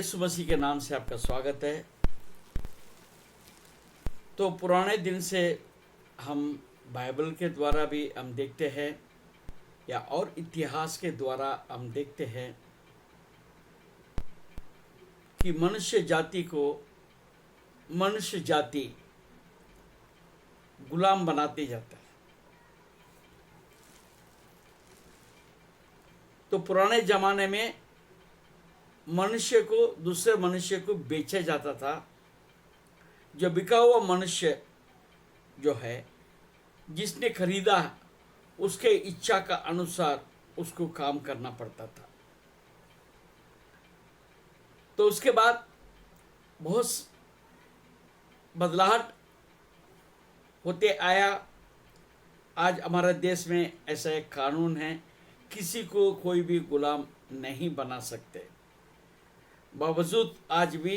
यीशु मसीह के नाम से आपका स्वागत है। तो पुराने दिन से हम बाइबल के द्वारा भी हम देखते हैं या और इतिहास के द्वारा हम देखते हैं कि मनुष्य जाति गुलाम बनाते जाता है। तो पुराने ज़माने में मनुष्य को दूसरे मनुष्य को बेचा जाता था। जो बिका हुआ मनुष्य जो है, जिसने खरीदा उसके इच्छा का अनुसार उसको काम करना पड़ता था। तो उसके बाद बहुत बदलाव होते आया। आज हमारे देश में ऐसा एक कानून है, किसी को कोई भी गुलाम नहीं बना सकते। बावजूद आज भी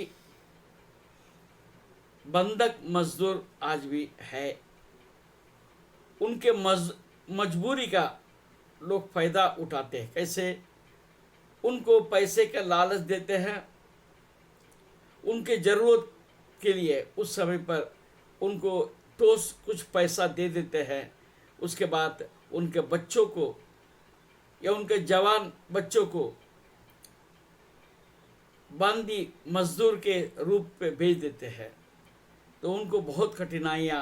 बंधक मजदूर आज भी है। उनके मजबूरी का लोग फायदा उठाते हैं। कैसे? उनको पैसे का लालच देते हैं, उनके ज़रूरत के लिए उस समय पर उनको ठोस कुछ पैसा दे देते हैं। उसके बाद उनके बच्चों को या उनके जवान बच्चों को बंदी मजदूर के रूप में भेज देते हैं। तो उनको बहुत कठिनाइयाँ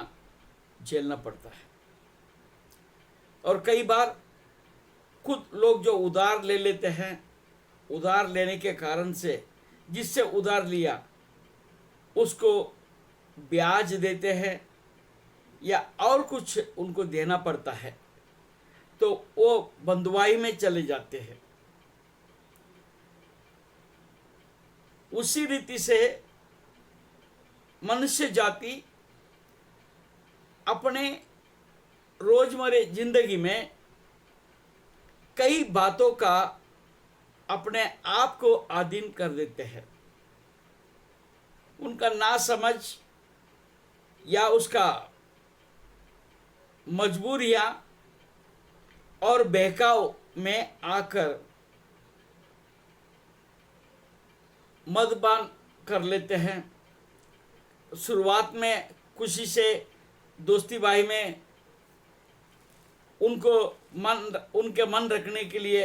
झेलना पड़ता है। और कई बार खुद लोग जो उधार ले लेते हैं, उधार लेने के कारण से जिससे उधार लिया उसको ब्याज देते हैं या और कुछ उनको देना पड़ता है, तो वो बंधुआई में चले जाते हैं। उसी रीति से मनुष्य जाति अपने रोजमर्रा जिंदगी में कई बातों का अपने आप को अधीन कर देते हैं। उनका नासमझ या उसका मजबूरियां और बहकाव में आकर मदपान कर लेते हैं। शुरुआत में खुशी से दोस्ती भाई में उनके मन रखने के लिए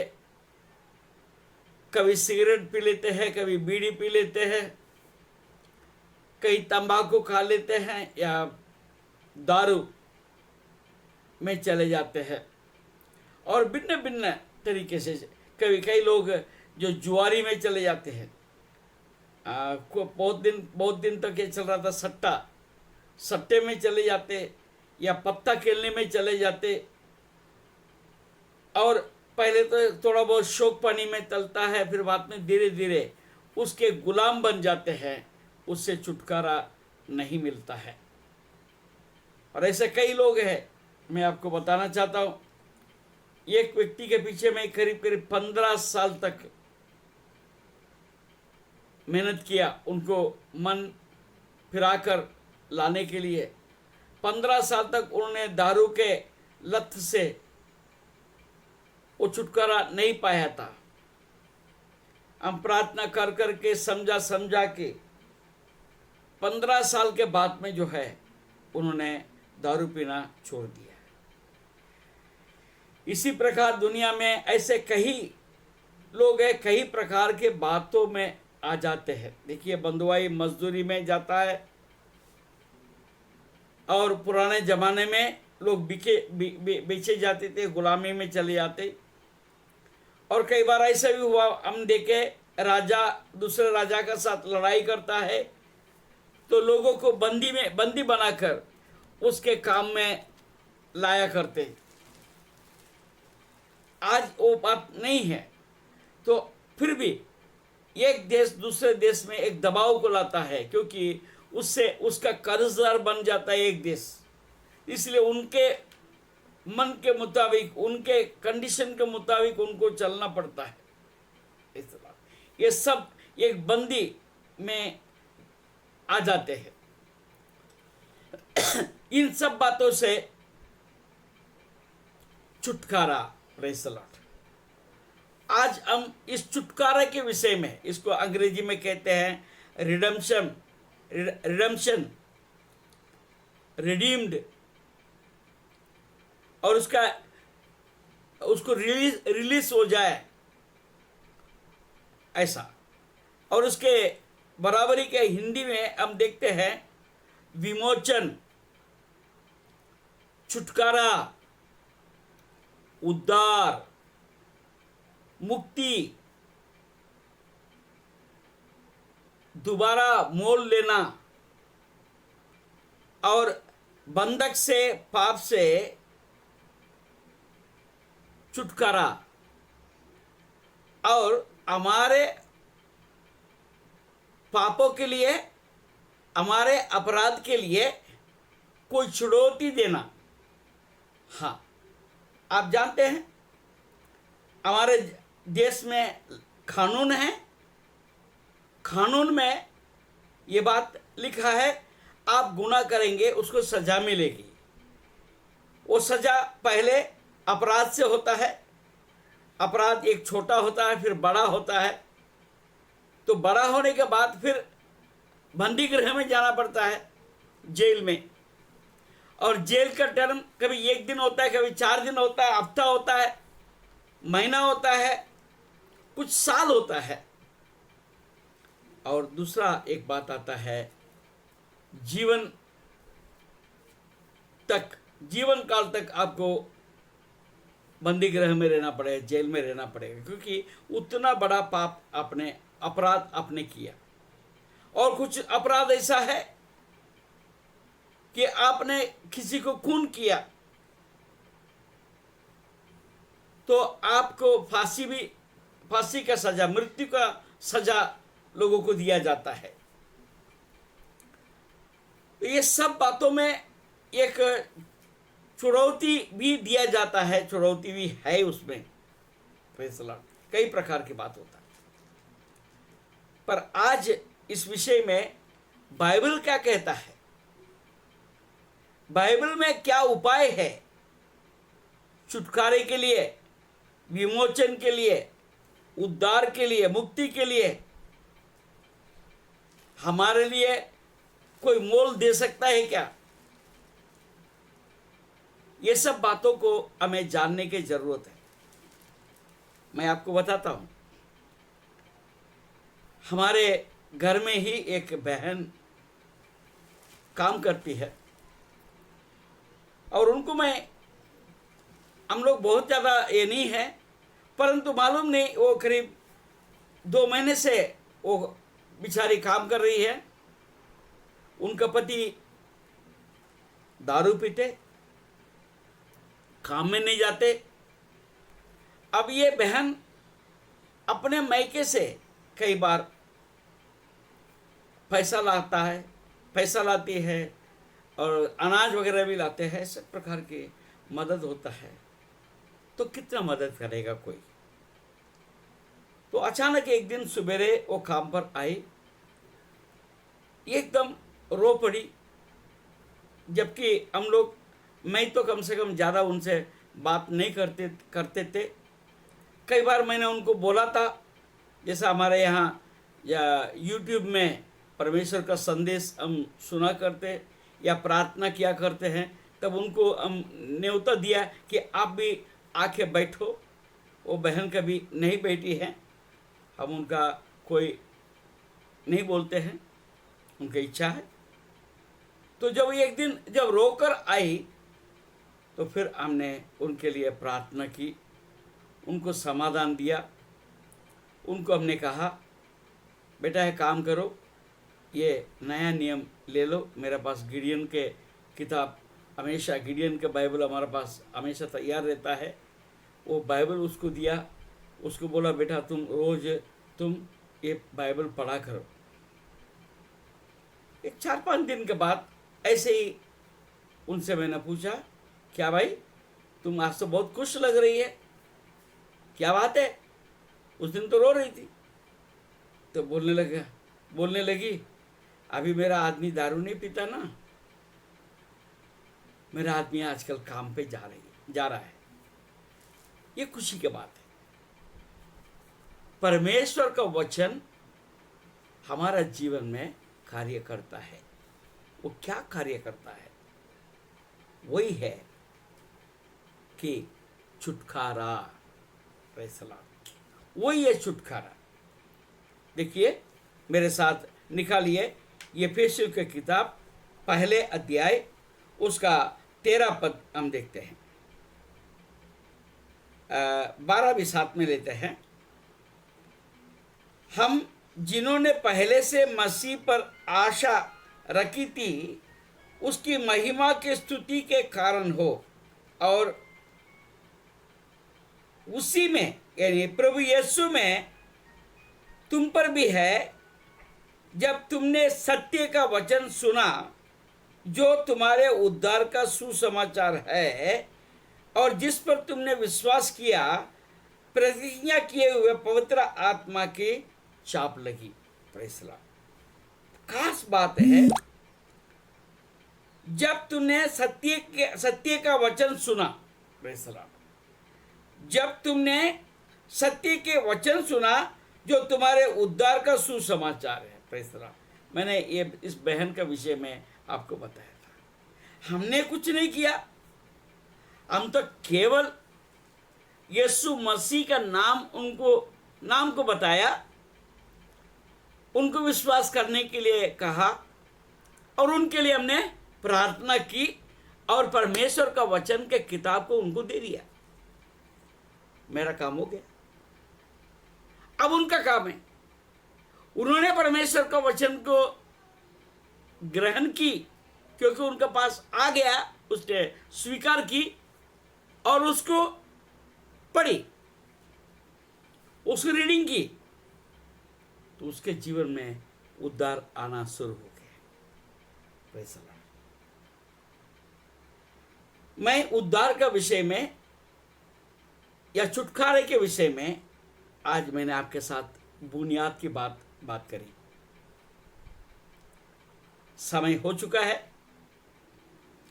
कभी सिगरेट पी लेते हैं, कभी बीड़ी पी लेते हैं, कई तंबाकू खा लेते हैं या दारू में चले जाते हैं। और भिन्न भिन्न तरीके से कई लोग जो जुआरी में चले जाते हैं। बहुत दिन तक ये चल रहा था, सट्टे में चले जाते या पत्ता खेलने में चले जाते। और पहले तो थोड़ा बहुत शौक पानी में चलता है, फिर बाद में धीरे धीरे उसके गुलाम बन जाते हैं, उससे छुटकारा नहीं मिलता है। और ऐसे कई लोग हैं। मैं आपको बताना चाहता हूँ, एक व्यक्ति के पीछे मैं करीब 15 साल तक मेहनत किया, उनको मन फिराकर लाने के लिए। 15 साल तक उन्होंने दारू के लत से वो छुटकारा नहीं पाया था। हम प्रार्थना कर कर के समझा के 15 साल के बाद में जो है उन्होंने दारू पीना छोड़ दिया। इसी प्रकार दुनिया में ऐसे कई लोग हैं, कई प्रकार के बातों में आ जाते हैं। देखिए, बंधुआई मजदूरी में जाता है। और पुराने ज़माने में लोग बेचे जाते थे, गुलामी में चले जाते। और कई बार ऐसा भी हुआ, हम देखे राजा दूसरे राजा का साथ लड़ाई करता है तो लोगों को बंदी बनाकर उसके काम में लाया करते। आज वो बात नहीं है। तो फिर भी एक देश दूसरे देश में एक दबाव को लाता है, क्योंकि उससे उसका कर्जदार बन जाता है एक देश। इसलिए उनके मन के मुताबिक, उनके कंडीशन के मुताबिक उनको चलना पड़ता है। इस तरह ये सब एक बंदी में आ जाते हैं। इन सब बातों से छुटकारा। Praise the Lord. आज हम इस छुटकारे के विषय में, इसको अंग्रेजी में कहते हैं रिडम्पशन, रिडम्पशन, रिडीम्ड, और उसको रिलीज हो जाए ऐसा। और उसके बराबरी के हिंदी में हम देखते हैं विमोचन, छुटकारा, उद्धार, मुक्ति, दोबारा मोल लेना, और बंधक से, पाप से छुटकारा, और हमारे पापों के लिए, हमारे अपराध के लिए कोई छुड़ौती देना। हाँ, आप जानते हैं हमारे देश में कानून है, कानून में ये बात लिखा है, आप गुनाह करेंगे उसको सजा मिलेगी। वो सजा पहले अपराध से होता है, अपराध एक छोटा होता है, फिर बड़ा होता है, तो बड़ा होने के बाद फिर बंदी गृह में जाना पड़ता है, जेल में। और जेल का टर्म कभी 1 दिन होता है, कभी 4 दिन होता है, हफ्ता होता है, महीना होता है, कुछ साल होता है। और दूसरा एक बात आता है, जीवन काल तक आपको बंदी गृह में रहना पड़ेगा, जेल में रहना पड़ेगा, क्योंकि उतना बड़ा पाप अपराध आपने किया। और कुछ अपराध ऐसा है कि आपने किसी को खून किया तो आपको फांसी का सजा, मृत्यु का सजा लोगों को दिया जाता है। तो ये सब बातों में एक छुड़ौती भी दिया जाता है, छुड़ौती भी है उसमें, फैसला कई प्रकार की बात होता है। पर आज इस विषय में बाइबल क्या कहता है, बाइबल में क्या उपाय है छुटकारे के लिए, विमोचन के लिए, उद्धार के लिए, मुक्ति के लिए? हमारे लिए कोई मोल दे सकता है क्या? ये सब बातों को हमें जानने की जरूरत है। मैं आपको बताता हूं, हमारे घर में ही एक बहन काम करती है, और उनको हम लोग बहुत ज़्यादा ये नहीं है, परंतु मालूम नहीं वो करीब 2 महीने से वो बेचारी काम कर रही है। उनका पति दारू पीते, काम में नहीं जाते। अब ये बहन अपने मायके से कई बार पैसा लाती है, और अनाज वगैरह भी लाते हैं, सब प्रकार की मदद होता है। तो कितना मदद करेगा कोई? तो अचानक एक दिन सवेरे वो काम पर आई, एकदम रो पड़ी, जबकि मैं तो कम से कम ज़्यादा उनसे बात नहीं करते थे। कई बार मैंने उनको बोला था, जैसा हमारे यहाँ या यूट्यूब में परमेश्वर का संदेश हम सुना करते या प्रार्थना किया करते हैं, तब उनको हम न्योता दिया कि आप भी आके बैठो। वो बहन कभी नहीं बैठी है, हम उनका कोई नहीं बोलते हैं, उनकी इच्छा है। तो जब एक दिन जब रोकर आई, तो फिर हमने उनके लिए प्रार्थना की, उनको समाधान दिया। उनको हमने कहा, बेटा एक काम करो, ये नया नियम ले लो, मेरे पास गिडियन के किताब हमेशा, गिडियन का बाइबल हमारे पास हमेशा तैयार रहता है। वो बाइबल उसको दिया, उसको बोला बेटा तुम ये बाइबल पढ़ा करो। एक 4-5 दिन के बाद ऐसे ही उनसे मैंने पूछा, क्या भाई तुम आज तो बहुत खुश लग रही है, क्या बात है? उस दिन तो रो रही थी। तो बोलने लगी, अभी मेरा आदमी दारू नहीं पीता ना, मेरा आदमी आजकल काम पे जा रहा है। ये खुशी की बात है। परमेश्वर का वचन हमारा जीवन में कार्य करता है। वो क्या कार्य करता है? वही है कि छुटकारा। Praise the Lord. वही है छुटकारा। देखिए मेरे साथ निकालिए यफेसियों की किताब पहले अध्याय उसका 13 पद हम देखते हैं। 12 भी साथ में लेते हैं। हम जिन्होंने पहले से मसीह पर आशा रखी थी उसकी महिमा की स्तुति के कारण हो, और उसी में यानी प्रभु यीशु में तुम पर भी है, जब तुमने सत्य का वचन सुना जो तुम्हारे उद्धार का सुसमाचार है, और जिस पर तुमने विश्वास किया, प्रतिज्ञा किए हुए पवित्र आत्मा की छाप लगी। Praise the Lord. खास बात है, जब तुमने सत्य का वचन सुना। Praise the Lord. जब तुमने सत्य के वचन सुना जो तुम्हारे उद्धार का सुसमाचार है। Praise the Lord. मैंने ये इस बहन का विषय में आपको बताया था। हमने कुछ नहीं किया, हम तो केवल यीशु मसीह का नाम को बताया, उनको विश्वास करने के लिए कहा, और उनके लिए हमने प्रार्थना की, और परमेश्वर का वचन के किताब को उनको दे दिया। मेरा काम हो गया। अब उनका काम है, उन्होंने परमेश्वर का वचन को ग्रहण की, क्योंकि उनके पास आ गया, उसने स्वीकार की और उसको पढ़ी, उसकी रीडिंग की, तो उसके जीवन में उद्धार आना शुरू हो गया। Praise the Lord. मैं उद्धार का विषय में या छुटकारे के विषय में आज मैंने आपके साथ बुनियाद की बात करी। समय हो चुका है।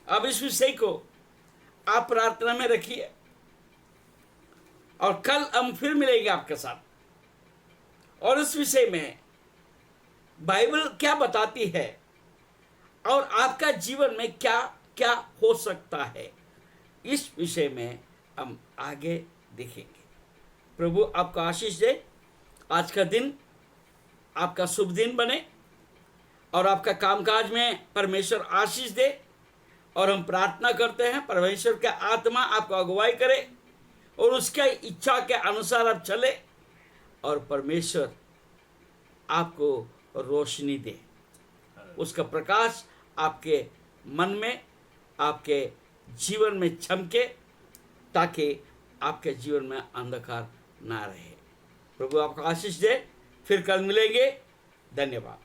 अब इस विषय को आप प्रार्थना में रखिए, और कल हम फिर मिलेंगे आपके साथ, और इस विषय में बाइबल क्या बताती है और आपका जीवन में क्या क्या हो सकता है, इस विषय में हम आगे देखेंगे। प्रभु आपको आशीष दे। आज का दिन आपका शुभ दिन बने, और आपका कामकाज में परमेश्वर आशीष दे। और हम प्रार्थना करते हैं परमेश्वर का आत्मा आपको अगुवाई करे, और उसके इच्छा के अनुसार आप चले, और परमेश्वर आपको रोशनी दे, उसका प्रकाश आपके मन में, आपके जीवन में चमके, ताकि आपके जीवन में अंधकार ना रहे। प्रभु आपको आशीष दे। फिर कल मिलेंगे। धन्यवाद।